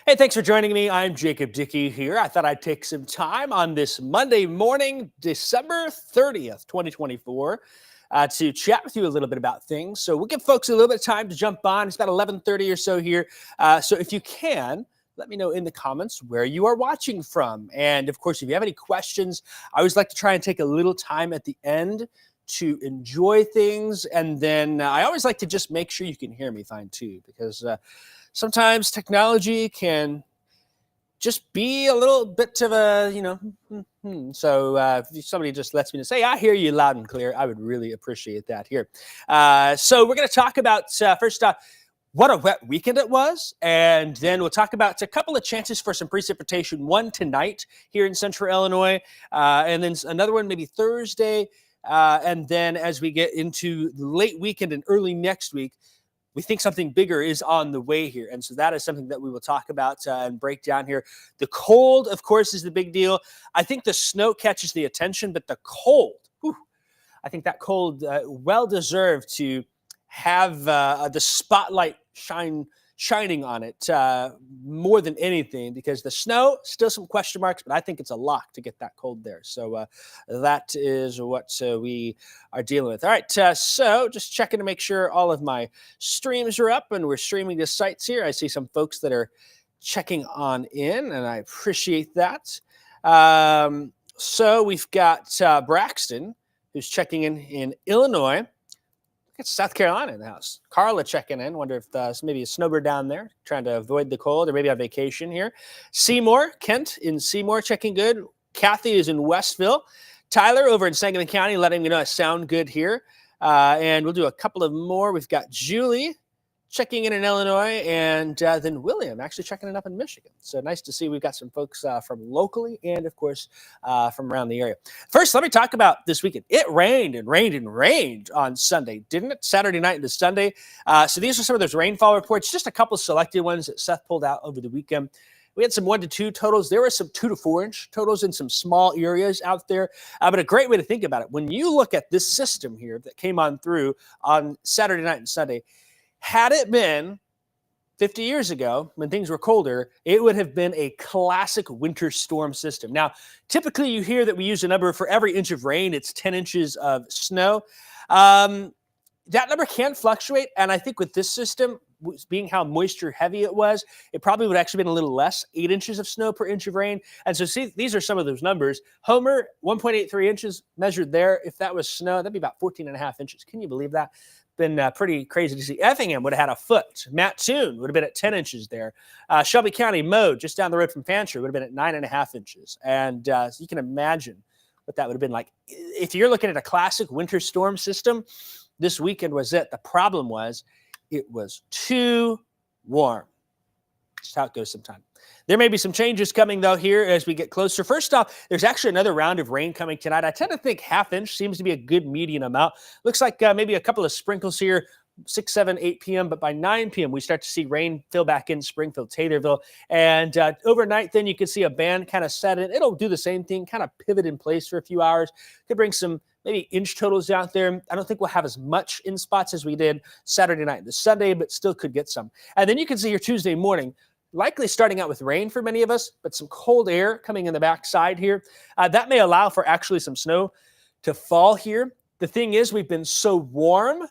Hey, thanks for joining me. I'm Jacob Dickey here. I thought I'd take some time on this Monday morning, December 30th, 2024, to chat with you a little bit about things. So we'll give folks a little bit of time to jump on. It's about 11:30 or so here. So if you can, let me know in the comments where you are watching from. And of course, if you have any questions, I always like to try and take a little time at the end to enjoy things. And then I always like to just make sure you can hear me fine too, because sometimes technology can just be a little bit of a, So if somebody just lets me know, say, I hear you loud and clear, I would really appreciate that here. So we're going to talk about, first off, what a wet weekend it was. And then we'll talk about a couple of chances for some precipitation, one tonight here in central Illinois, and then another one maybe Thursday. And then as we get into the late weekend and early next week, we think something bigger is on the way here. And so that is something that we will talk about and break down here. The cold, of course, is the big deal. I think the snow catches the attention, but the cold, I think that cold well-deserved to have the spotlight shining on it more than anything, because the snow, still some question marks, but I think it's a lock to get that cold there. So that is what we are dealing with. All right, so just checking to make sure all of my streams are up and we're streaming to sites here. I see some folks that are checking on in, and I appreciate that. So we've got Braxton, who's checking in Illinois. It's South Carolina in the house. Carla checking in. Wonder if there's maybe a snowbird down there trying to avoid the cold, or maybe on vacation here. Seymour, Kent in Seymour checking good. Kathy is in Westville. Tyler over in Sangamon County letting me know I sound good here. And we'll do a couple of more. We've got Julie checking in Illinois, and then William actually checking it up in Michigan. So nice to see we've got some folks from locally and, of course, from around the area. First, let me talk about this weekend. It rained and rained and rained on Sunday, didn't it? Saturday night into Sunday. So these are some of those rainfall reports, just a couple selected ones that Seth pulled out over the weekend. We had some 1 to 2 totals. There were some 2 to 4 inch totals in some small areas out there. But a great way to think about it, when you look at this system here that came on through on Saturday night and Sunday, had it been 50 years ago when things were colder, it would have been a classic winter storm system. Now, typically you hear that we use a number for every inch of rain, it's 10 inches of snow. That number can fluctuate, and I think with this system, being how moisture heavy it was, it probably would actually been a little less, 8 inches of snow per inch of rain. And so see, these are some of those numbers. Homer, 1.83 inches measured there. If that was snow, that'd be about 14.5 inches. Can you believe that? Been pretty crazy to see. Effingham would have had a foot. Mattoon would have been at 10 inches there. Shelby County, Mode, just down the road from Fancher, would have been at 9.5 inches. And so you can imagine what that would have been like. If you're looking at a classic winter storm system, this weekend was it. The problem was it was too warm. That's how it goes sometimes. There may be some changes coming, though, here as we get closer. First off, there's actually another round of rain coming tonight. I tend to think half inch seems to be a good median amount. Looks like maybe a couple of sprinkles here, 6, 7, 8 p.m., but by 9 p.m., we start to see rain fill back in Springfield, Taylorville. And overnight, then you can see a band kind of set in. It'll do the same thing, kind of pivot in place for a few hours. Could bring some maybe inch totals out there. I don't think we'll have as much in spots as we did Saturday night and Sunday, but still could get some. And then you can see here Tuesday morning, likely starting out with rain for many of us, but some cold air coming in the backside here. That may allow for actually some snow to fall here. The thing is, we've been so warm,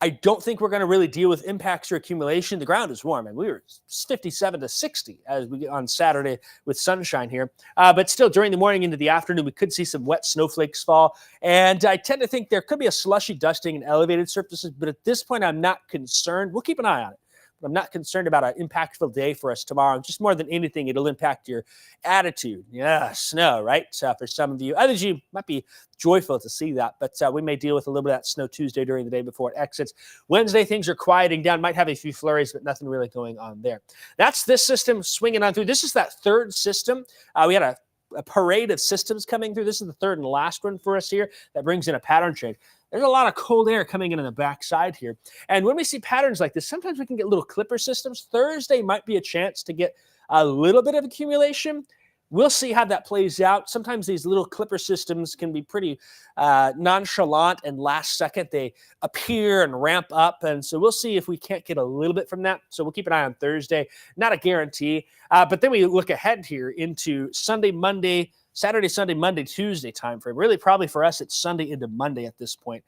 I don't think we're going to really deal with impacts or accumulation. The ground is warm, and we were 57 to 60 as we get on Saturday with sunshine here. But still, during the morning into the afternoon, we could see some wet snowflakes fall. And I tend to think there could be a slushy dusting in elevated surfaces, but at this point, I'm not concerned. We'll keep an eye on it. I'm not concerned about an impactful day for us tomorrow. Just more than anything, it'll impact your attitude. Yeah, snow, right? For some of you. Others, you might be joyful to see that, but we may deal with a little bit of that snow Tuesday during the day before it exits. Wednesday, things are quieting down. Might have a few flurries, but nothing really going on there. That's this system swinging on through. This is that third system. We had a parade of systems coming through. This is the third and last one for us here that brings in a pattern change. There's a lot of cold air coming in on the backside here. And when we see patterns like this, sometimes we can get little clipper systems. Thursday might be a chance to get a little bit of accumulation, we'll see how that plays out. Sometimes these little clipper systems can be pretty nonchalant, and last second they appear and ramp up. And so we'll see if we can't get a little bit from that. So we'll keep an eye on Thursday. Not a guarantee. But then we look ahead here into Sunday, Monday, Saturday, Sunday, Monday, Tuesday timeframe. Really, probably for us, it's Sunday into Monday at this point.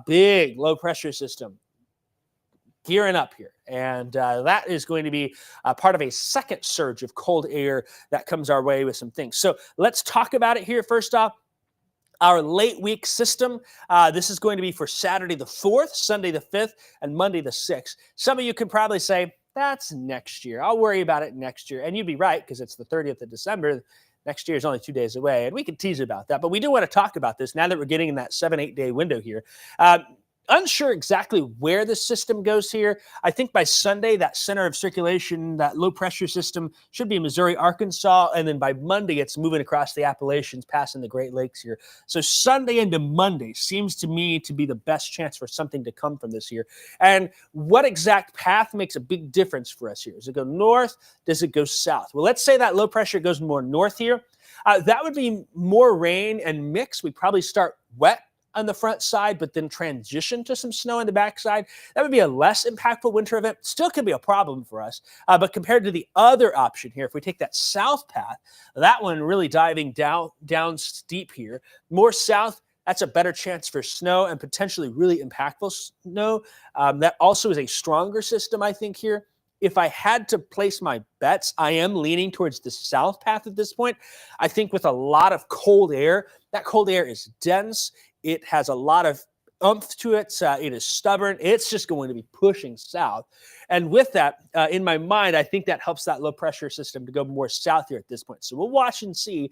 Big low pressure system gearing up here. And that is going to be part of a second surge of cold air that comes our way with some things. So let's talk about it here. First off, our late week system. This is going to be for Saturday the 4th, Sunday the 5th, and Monday the 6th. Some of you could probably say, that's next year. I'll worry about it next year. And you'd be right, because it's the 30th of December. Next year is only 2 days away, and we can tease about that. But we do want to talk about this now that we're getting in that 7-8 day window here. Unsure exactly where the system goes here. I think by Sunday, that center of circulation, that low pressure system should be Missouri, Arkansas. And then by Monday, it's moving across the Appalachians, passing the Great Lakes here. So Sunday into Monday seems to me to be the best chance for something to come from this here. And what exact path makes a big difference for us here? Does it go north? Does it go south? Well, let's say that low pressure goes more north here. That would be more rain and mix. We probably start wet on the front side, but then transition to some snow on the backside. That would be a less impactful winter event. Still could be a problem for us. But compared to the other option here, if we take that south path, that one really diving down steep here, more south, that's a better chance for snow and potentially really impactful snow. That also is a stronger system, I think, here. If I had to place my bets, I am leaning towards the south path at this point. I think with a lot of cold air, that cold air is dense. It has a lot of oomph to it. It is stubborn. It's just going to be pushing south. And with that, in my mind, I think that helps that low pressure system to go more south here at this point. So we'll watch and see.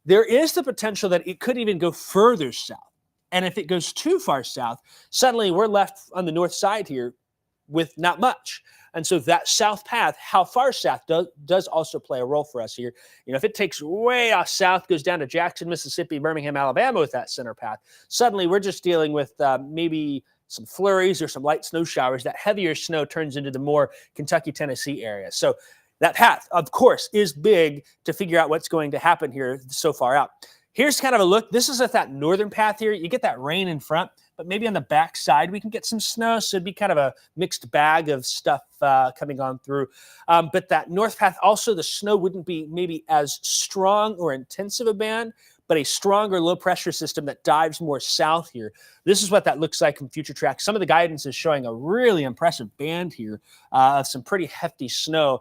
There is the potential that it could even go further south. And if it goes too far south, suddenly we're left on the north side here with not much. And so that south path, how far south, does also play a role for us here. You know, if it takes way off south, goes down to Jackson, Mississippi, Birmingham, Alabama with that center path, suddenly we're just dealing with maybe some flurries or some light snow showers. That heavier snow turns into the more Kentucky, Tennessee area. So that path, of course, is big to figure out what's going to happen here so far out. Here's kind of a look. This is at that northern path here. You get that rain in front, but maybe on the back side we can get some snow. So it'd be kind of a mixed bag of stuff coming on through. But that north path, also the snow wouldn't be maybe as strong or intensive a band, but a stronger low pressure system that dives more south here. This is what that looks like from future tracks. Some of the guidance is showing a really impressive band here of some pretty hefty snow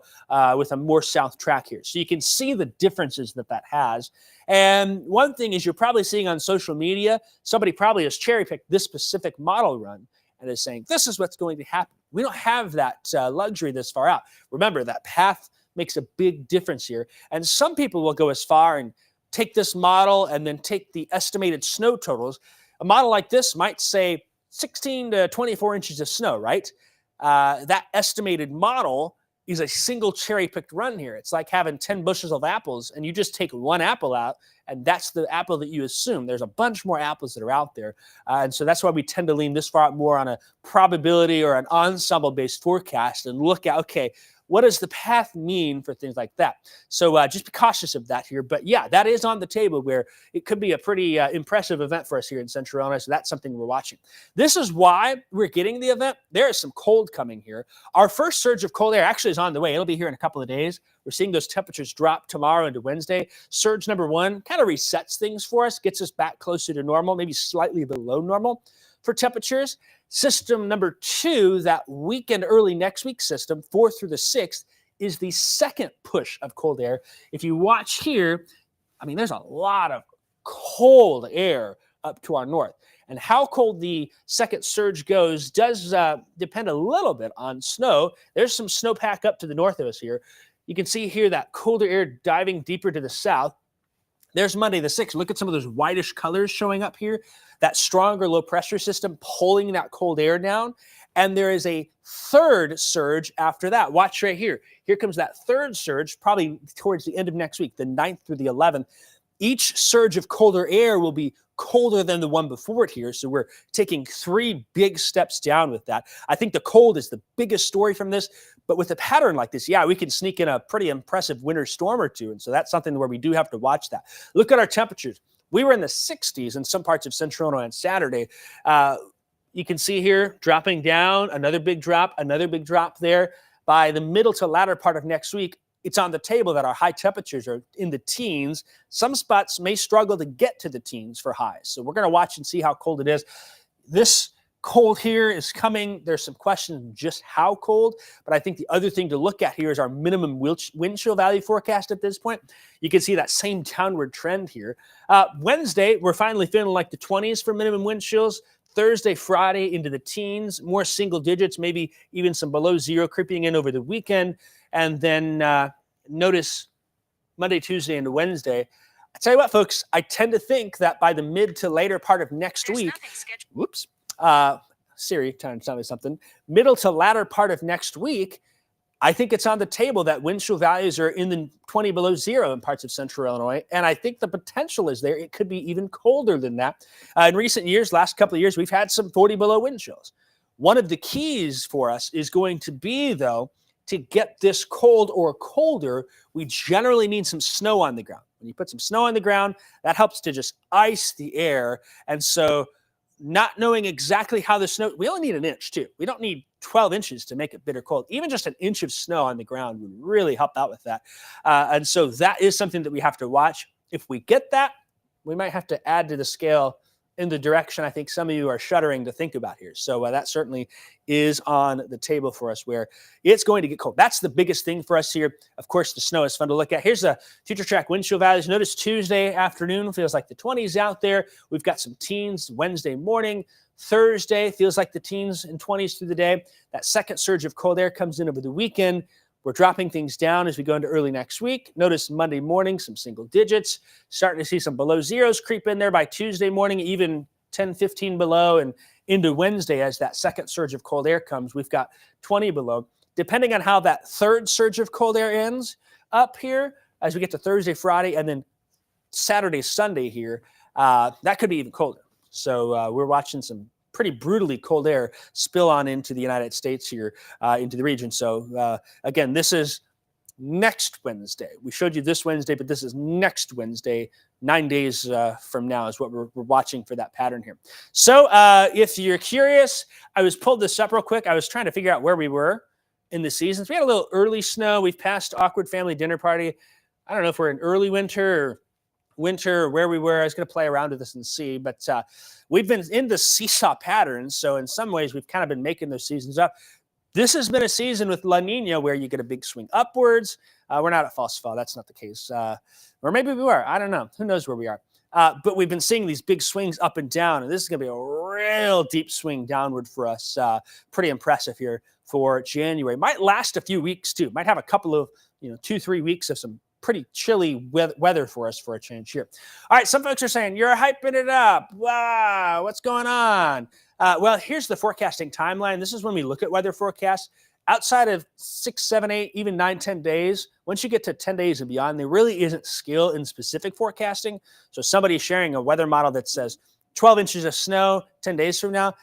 with a more south track here. So you can see the differences that has. And one thing is you're probably seeing on social media, somebody probably has cherry-picked this specific model run and is saying, this is what's going to happen. We don't have that luxury this far out. Remember, that path makes a big difference here. And some people will go as far and take this model and then take the estimated snow totals. A model like this might say 16 to 24 inches of snow, right? That estimated model is a single cherry-picked run here. It's like having 10 bushels of apples, and you just take one apple out, and that's the apple that you assume. There's a bunch more apples that are out there. And so that's why we tend to lean this far out more on a probability or an ensemble-based forecast and look at, okay, what does the path mean for things like that? So just be cautious of that here. But yeah, that is on the table where it could be a pretty impressive event for us here in Central Illinois. So that's something we're watching. This is why we're getting the event. There is some cold coming here. Our first surge of cold air actually is on the way. It'll be here in a couple of days. We're seeing those temperatures drop tomorrow into Wednesday. Surge number one kind of resets things for us, gets us back closer to normal, maybe slightly below normal for temperatures. System number two, that weekend, early next week system, 4th through the 6th, is the second push of cold air. If you watch here, I mean, there's a lot of cold air up to our north. And how cold the second surge goes does depend a little bit on snow. There's some snowpack up to the north of us here. You can see here that colder air diving deeper to the south. There's Monday the 6th. Look at some of those whitish colors showing up here. That stronger low pressure system pulling that cold air down. And there is a third surge after that. Watch right here. Here comes that third surge, probably towards the end of next week, the 9th through the 11th. Each surge of colder air will be colder than the one before it here. So we're taking 3 big steps down with that. I think the cold is the biggest story from this, but with a pattern like this, yeah, we can sneak in a pretty impressive winter storm or two. And so that's something where we do have to watch that. Look at our temperatures. We were in the 60s in some parts of central Illinois on Saturday. You can see here dropping down, another big drop there. By the middle to latter part of next week, it's on the table that our high temperatures are in the teens. Some spots may struggle to get to the teens for highs. So we're going to watch and see how cold it is. This cold here is coming. There's some questions just how cold, but I think the other thing to look at here is our minimum wind chill value forecast at this point. You can see that same downward trend here. Wednesday, we're finally feeling like the 20s for minimum wind chills. Thursday, Friday into the teens, more single digits, maybe even some below zero creeping in over the weekend. And then notice Monday, Tuesday, and Wednesday. I tell you what, folks, I tend to think that by the mid to later part of next week, Siri trying to tell me something, middle to latter part of next week, I think it's on the table that wind chill values are in the 20 below zero in parts of central Illinois. And I think the potential is there. It could be even colder than that. In recent years, last couple of years, we've had some 40 below wind chills. One of the keys for us is going to be, though, to get this cold or colder, we generally need some snow on the ground. When you put some snow on the ground, that helps to just ice the air. And so not knowing exactly how the snow, we only need an inch too. We don't need 12 inches to make it bitter cold. Even just an inch of snow on the ground would really help out with that. And so that is something that we have to watch. If we get that, we might have to add to the scale in the direction I think some of you are shuddering to think about here. So that certainly is on the table for us where it's going to get cold. That's the biggest thing for us here. Of course, the snow is fun to look at. Here's the future track wind chill values. Notice Tuesday afternoon feels like the 20s out there. We've got some teens Wednesday morning. Thursday feels like the teens and 20s through the day. That second surge of cold air comes in over the weekend. We're dropping things down as we go into early next week. Notice Monday morning, some single digits. Starting to see some below zeros creep in there by Tuesday morning, even 10, 15 below, and into Wednesday as that second surge of cold air comes, we've got 20 below. Depending on how that third surge of cold air ends up here, as we get to Thursday, Friday, and then Saturday, Sunday here, that could be even colder. So we're watching some pretty brutally cold air spill on into the United States here, into the region. So again, this is next Wednesday. We showed you this Wednesday, but this is next Wednesday, 9 days from now is what we're watching for that pattern here. So if you're curious, I was pulled this up real quick. I was trying to figure out where we were in the seasons. We had a little early snow. We've passed awkward family dinner party. I don't know if we're in early winter or where we were. I was going to play around with this and see, but we've been in the seesaw patterns. So in some ways, we've kind of been making those seasons up. This has been a season with La Nina where you get a big swing upwards. We're not at false fall. That's not the case. Or maybe we are. I don't know. Who knows where we are? But we've been seeing these big swings up and down, and this is going to be a real deep swing downward for us. Pretty impressive here for January. Might last a few weeks too. Might have a couple of 2-3 weeks of some pretty chilly weather for us for a change here. All right, some folks are saying, you're hyping it up. Wow, what's going on? Well, here's the forecasting timeline. This is when we look at weather forecasts. Outside of 6, 7, 8, even 9, 10 days, once you get to 10 days and beyond, there really isn't skill in specific forecasting. So somebody sharing a weather model that says 12 inches of snow 10 days from now,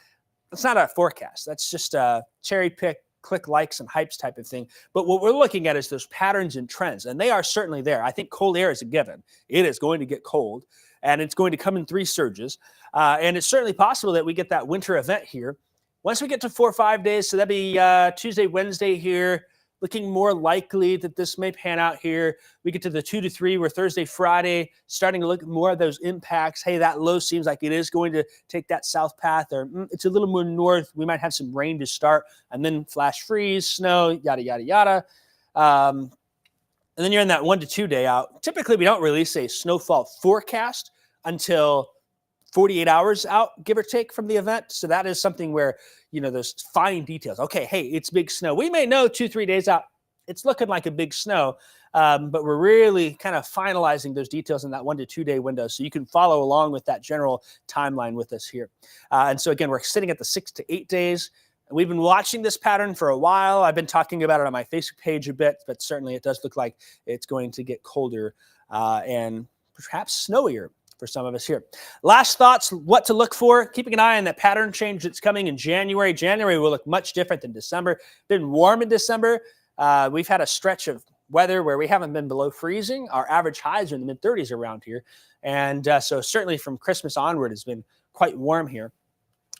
that's not a forecast. That's just a cherry pick, click likes and hypes type of thing. But what we're looking at is those patterns and trends, and they are certainly there. I think cold air is a given. It is going to get cold, and it's going to come in 3 surges. And it's certainly possible that we get that winter event here. Once we get to 4 or 5 days, so that'd be Tuesday, Wednesday here, looking more likely that this may pan out here. We get to the 2 to 3 where Thursday, Friday, starting to look at more of those impacts. Hey, that low seems like it is going to take that south path, or it's a little more north. We might have some rain to start, and then flash freeze, snow, yada, yada, yada. And then you're in that 1 to 2 day out. Typically, we don't release a snowfall forecast until 48 hours out, give or take, from the event. So that is something where, those fine details. Okay, hey, it's big snow. We may know 2-3 days out, it's looking like a big snow, but we're really kind of finalizing those details in that 1 to 2 day window. So you can follow along with that general timeline with us here. And so again, we're sitting at the 6 to 8 days. We've been watching this pattern for a while. I've been talking about it on my Facebook page a bit, but certainly it does look like it's going to get colder and perhaps snowier for some of us here. Last thoughts, what to look for. Keeping an eye on that pattern change that's coming in January. January will look much different than December. Been warm in December. We've had a stretch of weather where we haven't been below freezing. Our average highs are in the mid-30s around here. And so certainly from Christmas onward, it's been quite warm here.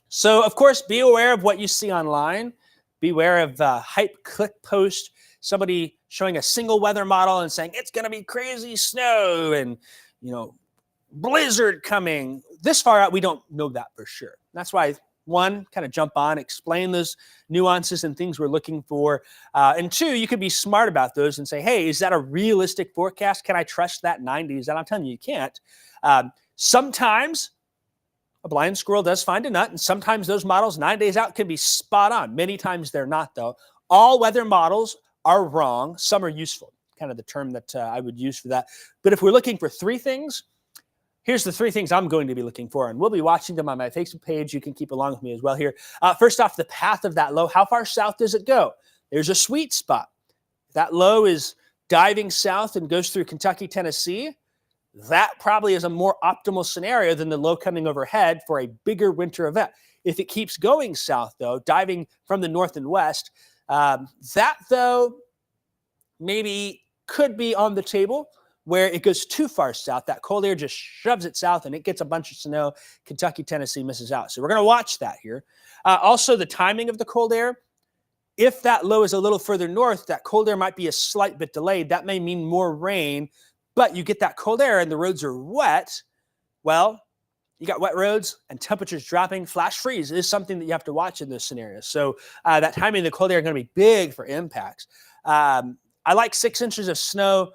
So, of course, be aware of what you see online. Beware of hype click post, somebody showing a single weather model and saying it's going to be crazy snow and, blizzard coming. This far out, we don't know that for sure. That's why, one, kind of jump on, explain those nuances and things we're looking for. And two, you could be smart about those and say, hey, is that a realistic forecast? Can I trust that 90s? And I'm telling you can't. Sometimes a blind squirrel does find a nut, and sometimes those models 9 days out can be spot on. Many times they're not, though. All weather models are wrong. Some are useful, kind of the term that I would use for that. But if we're looking for three things, here's the three things I'm going to be looking for, and we'll be watching them on my Facebook page. You can keep along with me as well here. First off, the path of that low. How far south does it go? There's a sweet spot. That low is diving south and goes through Kentucky, Tennessee. That probably is a more optimal scenario than the low coming overhead for a bigger winter event. If it keeps going south, though, diving from the north and west, that, though, maybe could be on the table where it goes too far south. That cold air just shoves it south and it gets a bunch of snow. Kentucky, Tennessee misses out. So we're going to watch that here. Also, the timing of the cold air. If that low is a little further north, that cold air might be a slight bit delayed. That may mean more rain, but you get that cold air and the roads are wet. Well, you got wet roads and temperatures dropping. Flash freeze is something that you have to watch in those scenarios. So that timing of the cold air is going to be big for impacts. I like 6 inches of snow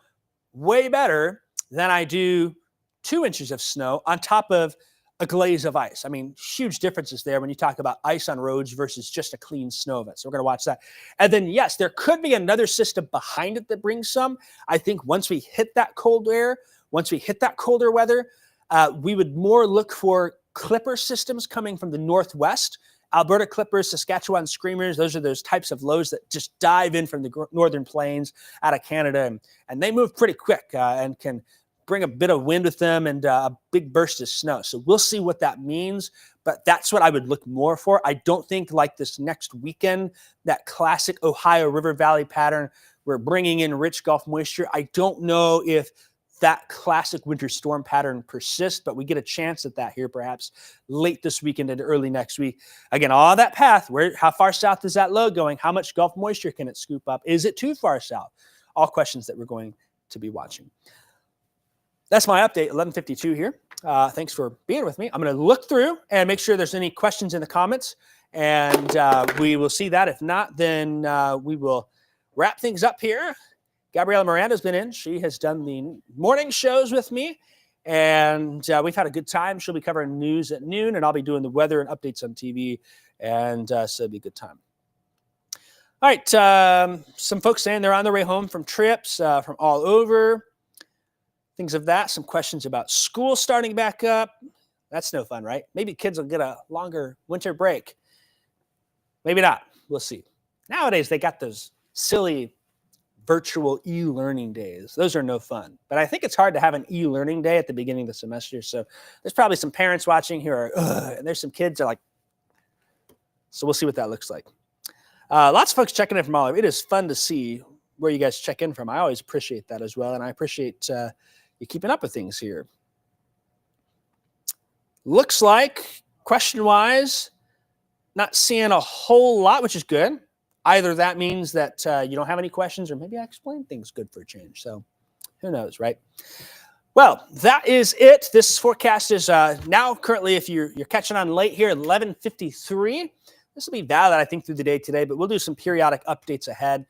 way better than I do 2 inches of snow on top of a glaze of ice. I mean, huge differences there when you talk about ice on roads versus just a clean snow event. So we're going to watch that. And then, yes, there could be another system behind it that brings some. I think once we hit that cold air, once we hit that colder weather, we would more look for clipper systems coming from the northwest. Alberta clippers, Saskatchewan screamers, those are those types of lows that just dive in from the northern plains out of Canada. And they move pretty quick and can bring a bit of wind with them and a big burst of snow. So we'll see what that means, but that's what I would look more for. I don't think like this next weekend, that classic Ohio River Valley pattern, we're bringing in rich Gulf moisture. I don't know if that classic winter storm pattern persists, but we get a chance at that here perhaps late this weekend and early next week. Again, all that path, how far south is that low going? How much Gulf moisture can it scoop up? Is it too far south? All questions that we're going to be watching. That's my update, 11:52 here. Thanks for being with me. I'm going to look through and make sure there's any questions in the comments, and we will see that. If not, then we will wrap things up here. Gabriela Miranda's been in. She has done the morning shows with me, and we've had a good time. She'll be covering news at noon, and I'll be doing the weather and updates on TV, and so it'll be a good time. All right, some folks saying they're on their way home from trips from all over. Things of that, some questions about school starting back up. That's no fun, right? Maybe kids will get a longer winter break. Maybe not. We'll see. Nowadays, they got those silly virtual e-learning days. Those are no fun. But I think it's hard to have an e-learning day at the beginning of the semester. So there's probably some parents watching who are, and there's some kids that are like, so we'll see what that looks like. Lots of folks checking in from all over. It is fun to see where you guys check in from. I always appreciate that as well. And I appreciate you keeping up with things here. Looks like, question-wise, not seeing a whole lot, which is good. Either that means that you don't have any questions, or maybe I explained things good for a change. So who knows, right? Well, that is it. This forecast is now currently, if you're catching on late here, 11:53. This will be valid, I think, through the day today, but we'll do some periodic updates ahead.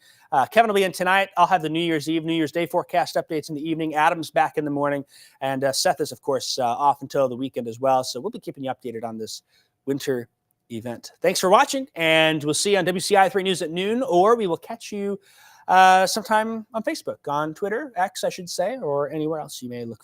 Kevin will be in tonight. I'll have the New Year's Eve, New Year's Day forecast updates in the evening. Adam's back in the morning. And Seth is, of course, off until the weekend as well. So we'll be keeping you updated on this winter event. Thanks for watching, and we'll see you on WCIA 3 News at noon, or we will catch you sometime on Facebook, on Twitter, X, I should say, or anywhere else you may look